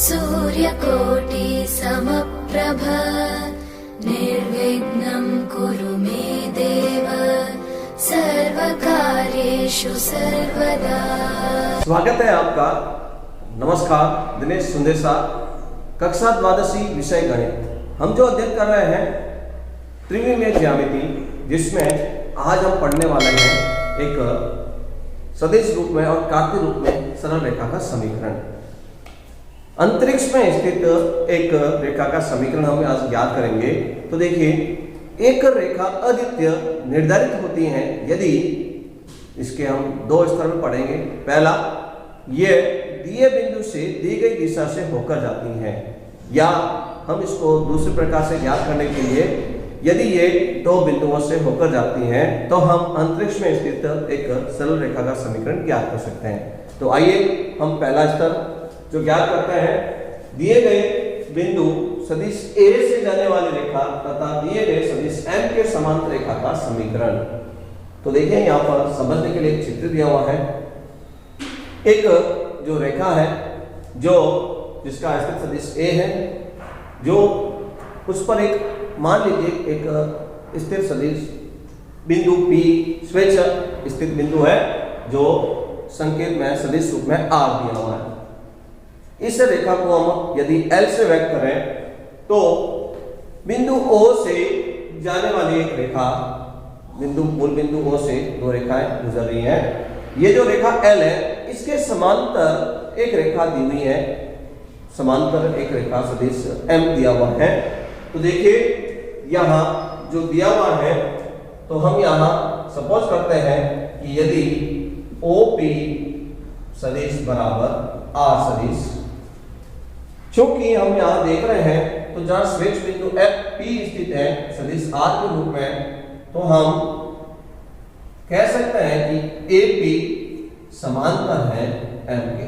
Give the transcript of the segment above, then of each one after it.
सूर्यकोटि समप्रभ निर्विघ्नं कुरु मे देव सर्वकार्येषु सर्वदा। स्वागत है आपका। नमस्कार, दिनेश सुंदेसा, कक्षा द्वादशी विषय गणित। हम जो अध्ययन कर रहे हैं त्रिविमीय ज्यामिति, जिसमें आज हम पढ़ने वाले हैं एक सदिश रूप में और कार्तीय रूप में सरल रेखा का समीकरण। अंतरिक्ष में स्थित एक रेखा का समीकरण हम आज ज्ञात करेंगे। तो देखिए, एक रेखा अद्वितीय निर्धारित होती है यदि इसके हम दो स्तर में पढ़ेंगे। पहला, ये दिए बिंदु से दी गई दिशा से होकर जाती है, या हम इसको दूसरे प्रकार से ज्ञात करने के लिए यदि ये दो बिंदुओं से होकर जाती हैं तो हम अंतरिक्ष में स्थित एक सरल रेखा का समीकरण ज्ञात कर सकते हैं। तो आइए हम पहला स्तर जो ज्ञात करते हैं, दिए गए बिंदु सदिश ए से जाने वाली रेखा तथा दिए गए सदिश एम के समांतर रेखा का समीकरण। तो देखिए, यहाँ पर समझने के लिए एक चित्र दिया हुआ है। एक जो रेखा है जो जिसका स्थित सदिश ए है, जो उस पर एक मान लीजिए एक स्थिर सदिश बिंदु P स्वेच्छ स्थित बिंदु है जो संकेत में सदिश रूप में आर दिया हुआ है। इस रेखा को हम यदि L से व्यक्त करें तो बिंदु O से जाने वाली एक रेखा, मूल बिंदु O से दो रेखाएं गुजर रही हैं। ये जो रेखा L है, इसके समांतर एक रेखा दी हुई है, समांतर एक रेखा सदिश M दिया हुआ है। तो देखिए, यहाँ जो दिया हुआ है, तो हम यहाँ सपोज करते हैं कि यदि OP सदिश बराबर R सदिश, चूंकि हम यहाँ देख रहे हैं तो जहाँ स्वेच्छ बिंदु P स्थित है सदिश R के रूप में, तो हम कह सकते हैं कि AP समांतर है M के।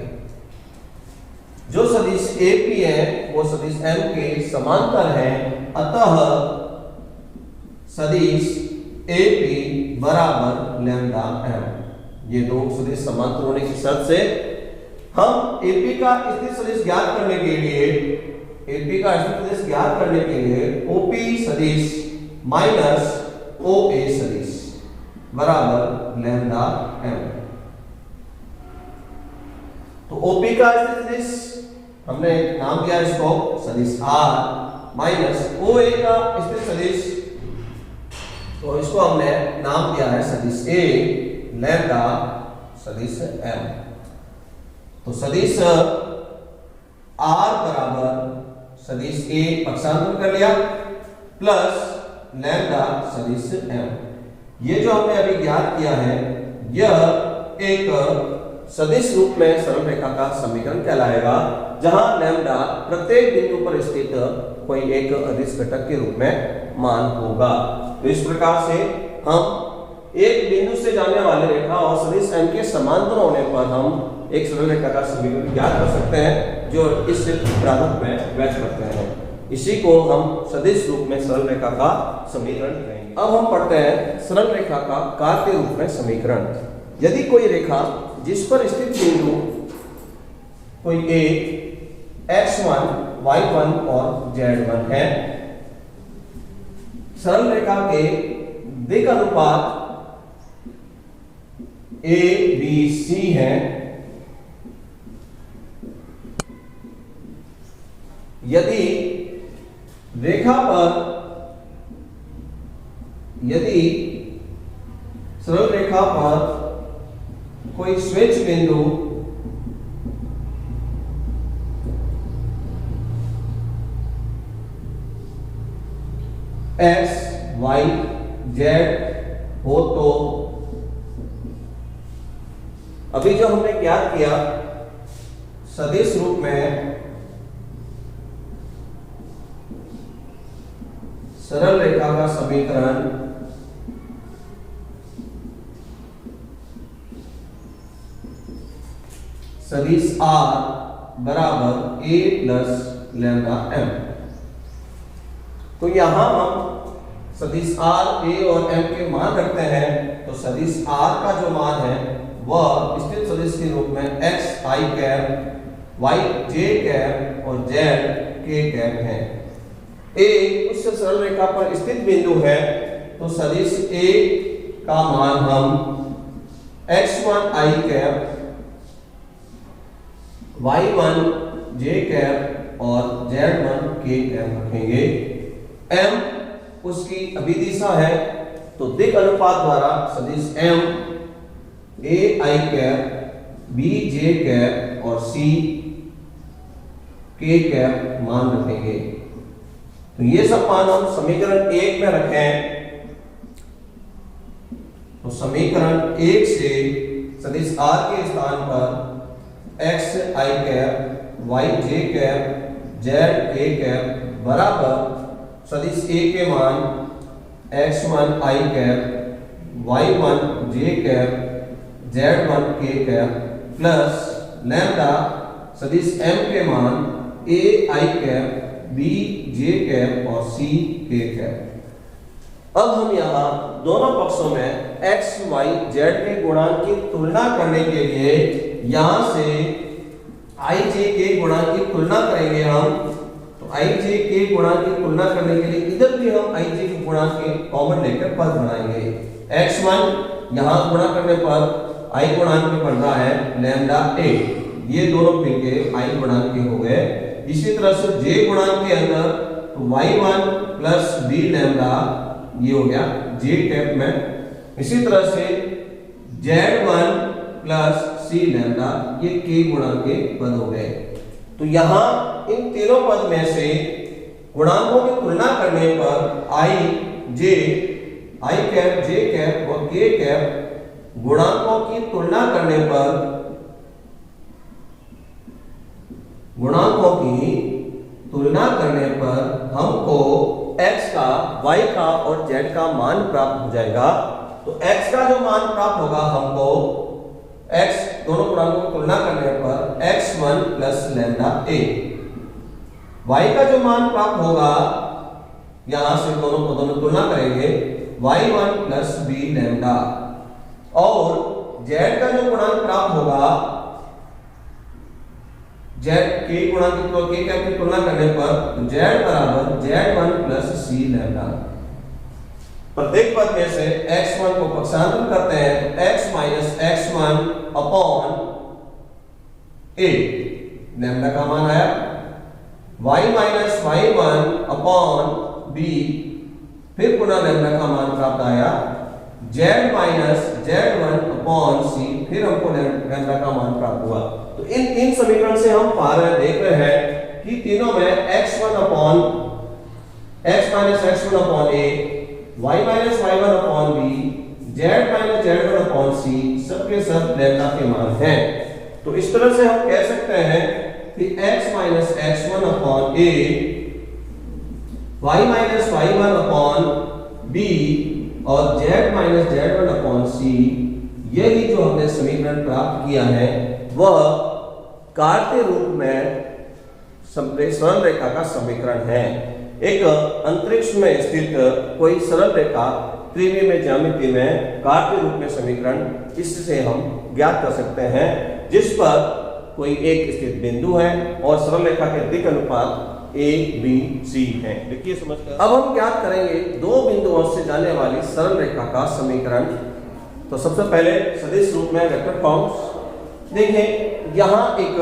जो सदिश AP है वो सदिश M के समांतर है, अतः सदिश AP बराबर लैम्डा M। ये दो सदिश समांतर होने की शर्त से हम AP का स्थिर सदिश ज्ञात करने के लिए OP सदिश माइनस OA सदिश बराबर लैम्डा M। तो OP का स्थिर सदिश हमने नाम दिया इसको सदिश R, माइनस OA का स्थिर सदिश, तो इसको हमने नाम दिया है सदिश A, लैम्डा सदिश M। तो सदिश R बराबर सदिश A पक्षांतर कर लिया प्लस लैम्डा सदिश M। ये जो हमने अभी ज्ञात किया है, यह एक सदिश रूप में सरल रेखा का समीकरण कहलाएगा, जहां लैम्डा प्रत्येक बिंदु पर स्थित कोई एक अदिश घटक के रूप में मान होगा। तो इस प्रकार से हम एक बिंदु से जाने वाली रेखा और सदिश M के समांतर होने पर हम एक सरल रेखा का समीकरण ज्ञात कर सकते हैं, जो इस प्रारूप में व्यक्त करते हैं। इसी को हम सदिश रूप में सरल रेखा का समीकरण कहेंगे। अब हम पढ़ते हैं सरल रेखा का कार्तीय रूप में समीकरण। यदि कोई रेखा जिस पर स्थित बिंदु कोई एक x1, y1 और z1 है, सरल रेखा के दिक् अनुपात ABC है, यदि सरल रेखा पर कोई स्वेच्छ बिंदु x, y, z हो, तो अभी जो हमने ज्ञात किया सदिश रूप में सरल रेखा का समीकरण सदिश R बराबर A प्लस लैम्डा M। तो यहां हम सदिश R, A और M के मान रखते हैं, तो सदिश R का जो मान है वह स्थिर सदिश के रूप में x i cap y j cap और z k कैप है। a उस सरल रेखा पर स्थित बिंदु है, तो सदिश a का मान हम x1 i cap, y1 j cap और z1 k कैप रखेंगे। m उसकी अभिदिशा है, तो दिक् अनुपात द्वारा सदिश m a i cap, b j cap और c k कैप मान रखेंगे। तो ये सब मान हम समीकरण 1 में रखें, तो समीकरण 1 से सदिश r के स्थान पर x i cap, y j cap, z k cap बराबर सदिश a के मान x1 i cap, y1 j cap, z1 k cap plus lambda सदिश m के मान a i cap, b j cap और c k कैप। अब हम यहाँ दोनों पक्षों में x, y, z के गुणांक की तुलना करने के लिए यहाँ से i j के गुणांक की तुलना करेंगे हम। तो i j के गुणांक की तुलना करने के लिए इधर भी हम i j के गुणांक के कॉमन लेकर पद बनाएंगे। x1 यहाँ गुणा करने पर i गुणांक में बन रहा है लैम्डा a, ये दोनों मिलके i गुणांक के हो गए। इसी तरह से j गुणांक के अंदर तो y1 प्लस b लैम्डा ये हो गया j कैप में। इसी तरह से z1 प्लस c लैम्डा ये k गुणांक के पद हो गए। तो यहाँ इन तीनों पद में से गुणांकों की तुलना करने पर i कैप, j कैप और k कैप गुणांकों की तुलना करने पर हमको x का, y का और z का मान प्राप्त हो जाएगा। तो x का जो मान प्राप्त होगा हमको, x दोनों गुणांकों की तुलना करने पर x1 plus lambda a, y का जो मान प्राप्त होगा यहां से दोनों पदों में तुलना करेंगे y1 प्लस b लैम्डा, और z का जो गुणांक प्राप्त होगा z के गुणांक की तुलना करने पर z बराबर z1 प्लस c लैम्डा। प्रत्येक पद में से x1 को पक्षांतर करते हैं तो x minus x1 upon a lambda का मान आया, y minus y1 upon b फिर पुनः लैम्डा का मान प्राप्त आया, z minus z1 upon c फिर हमको लैम्डा का मान प्राप्त हुआ। तो इन तीन समीकरण से हम देख रहे हैं कि तीनों में x1 upon x minus x1 upon a, y minus y1 upon b, z minus z1 upon c सबके सब लैम्डा के मान हैं। तो इस तरह से हम कह सकते हैं कि x minus x1 upon a, y minus y1 upon b और z minus z1 upon c, यही जो हमने समीकरण प्राप्त किया है वह कार्तीय रूप में सरल रेखा का समीकरण है। एक अंतरिक्ष में स्थित कोई सरल रेखा त्रिविमीय ज्यामिति में कार्तीय रूप में समीकरण इससे हम ज्ञात कर सकते हैं, जिस पर कोई एक स्थित बिंदु है और सरल रेखा के दिक् अनुपात a b c है। देखिए समझकर अब हम ज्ञात करेंगे दो बिंदुओं से जाने वाली सरल रेखा का समीकरण। तो सबसे पहले सदिश रूप में वेक्टर फॉर्म्स देखें। यहाँ एक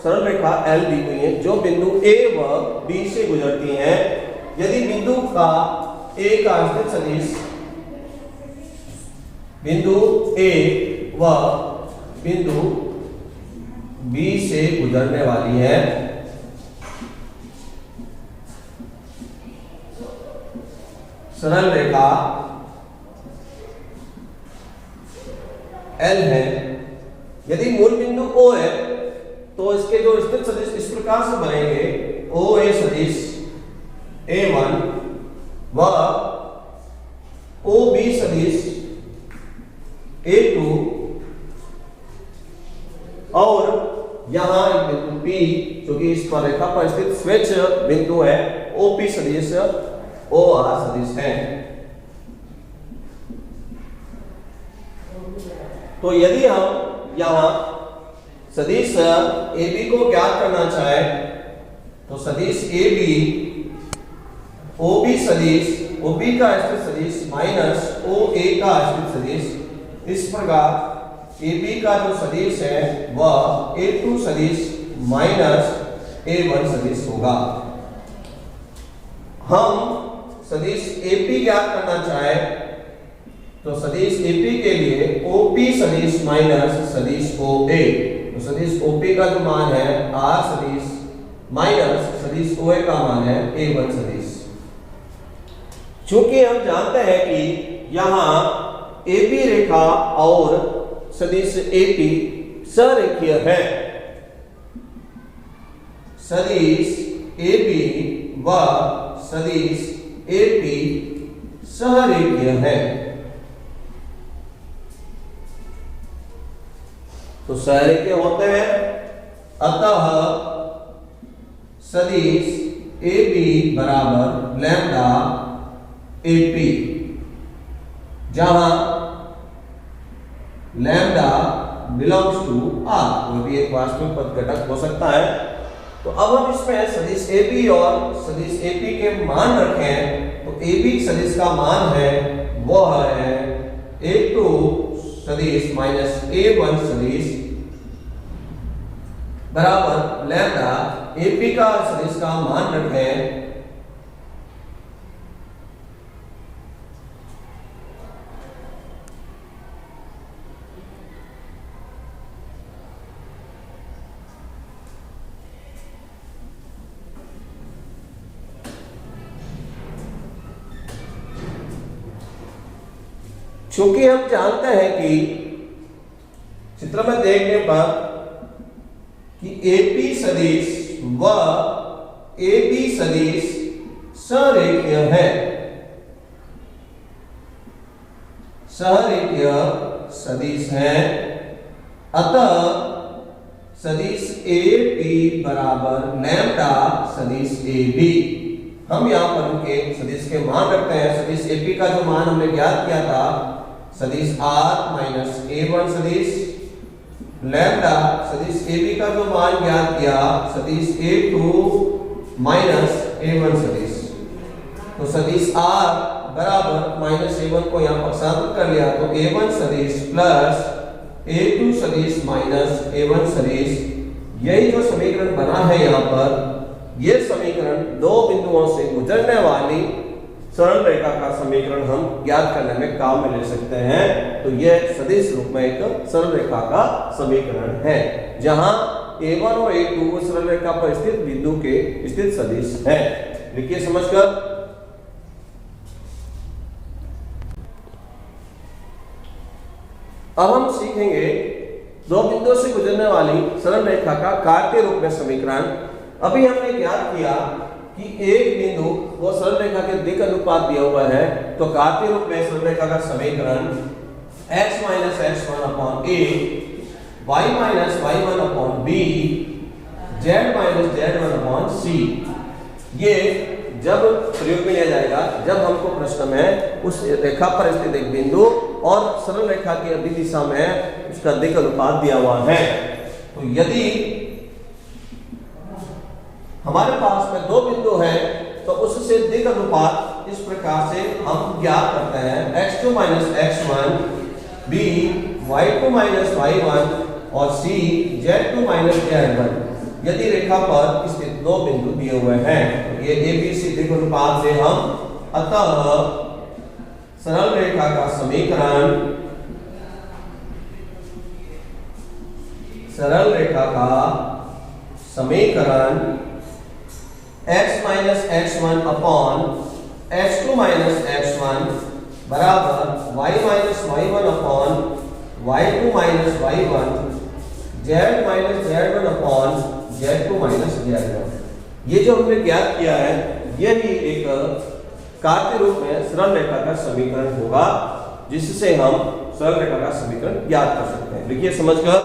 सरल रेखा L दी हुई है जो बिंदु A व B से गुजरती है। यदि बिंदु का A का स्थित सदिश बिंदु A व बिंदु B से गुजरने वाली है, सरल रेखा L है। यदि मूल बिंदु O है तो इसके जो स्थित सदिश इस प्रकार से बनेंगे, OA सदिश A1 व OB सदिश A2, और यहां एक बिंदु P जो कि इस पर रेखा पर स्थित स्वेच्छ बिंदु है, OP सदिश OR सदिश है। तो यदि हम यहां सदिश AB को ज्ञात करना चाहे तो सदिश AB OB सदिश OB का स्थित सदिश माइनस OA का स्थित सदिश। इस प्रकार AB का जो सदिश है वह A2 सदिश माइनस A1 सदिश होगा। हम सदिश AP ज्ञात करना चाहे तो सदिश AP के लिए OP सदिश माइनस सदिश OA, तो सदिश OP का जो मान है R सदिश माइनस सदिश OA का मान है A1 सदिश। चूंकि हम जानते हैं कि यहाँ AB रेखा और सदिश AP सरेखीय है, सदिश AB व सदिश AP सरेखीय है, तो सरेखीय होते हैं, अतः सदिश AB बराबर लैम्डा AP, जहां लैम्डा बिलोंग्स टू R, वो भी एक वास्तविक पद घटक हो सकता है। तो अब हम इसमें सदिश AB और सदिश AP के मान रखें तो AB सदिश का मान है वो है A2 सदिश माइनस A1 सदिश बराबर लैम्डा AP का सदिश का मान रखें चूंकि हम जानते हैं कि चित्र में देखने पर कि AP सदिश व AB सदिश सरेखीय है, सरेखीय सदिश है, अतः सदिश AP बराबर लैम्डा सदिश AB। हम यहाँ पर उनके सदिश के मान रखते हैं। सदिश AP का जो मान हमने ज्ञात किया था सदिश R माइनस A1 सदिश, लैम्डा सदिश AB का जो मान ज्ञात किया सदिश A2 माइनस A1 सदिश। तो सदिश R बराबर माइनस A1 को यहाँ पर स्थानापन्न कर लिया तो A1 सदिश प्लस A2 सदिश माइनस A1 सदिश, यही जो समीकरण बना है यहाँ पर, यह समीकरण दो बिंदुओं से गुजरने वाली सरल रेखा का समीकरण हम ज्ञात करने में काम में ले सकते हैं। तो यह सदिश रूप में एक सरल रेखा का समीकरण है जहां A1 और A2 सरल रेखा पर स्थित बिंदु के स्थित सदिश है। लिखिए समझकर। अब हम सीखेंगे दो बिंदुओं से गुजरने वाली सरल रेखा का कार्तीय रूप में समीकरण। अभी हमने ज्ञात किया कि एक बिंदु वो सरल रेखा के दिक् अनुपात दिया हुआ है, तो कार्तीय रूप में सरल रेखा का समीकरण x minus x1 upon a, y minus y1 upon b, z minus z1 upon c। ये जब प्रयोग में लिया जाएगा जब हमको प्रश्न में उस रेखा पर स्थित एक बिंदु और सरल रेखा की अभिदिशा दिशा में उसका दिक् अनुपात दिया हुआ है। तो यदि हमारे पास में दो बिंदु हैं तो उससे दिक् अनुपात इस प्रकार से हम ज्ञात करते हैं x2 minus x1, b y2 minus y1 और c z2 माइनस z1। यदि रेखा पर स्थित दो बिंदु दिए हुए हैं तो ये ABC दिक् अनुपात से हम अतः सरल रेखा का समीकरण, सरल रेखा का समीकरण x minus x1 upon x2 minus x1 बराबर y minus y1 upon y2 minus y1, z minus z1 upon z2 minus z1। ये जो हमने ज्ञात किया है यह भी एक कार्तीय रूप में सरल रेखा का समीकरण होगा जिससे हम सरल रेखा का समीकरण ज्ञात कर सकते हैं। देखिए समझकर।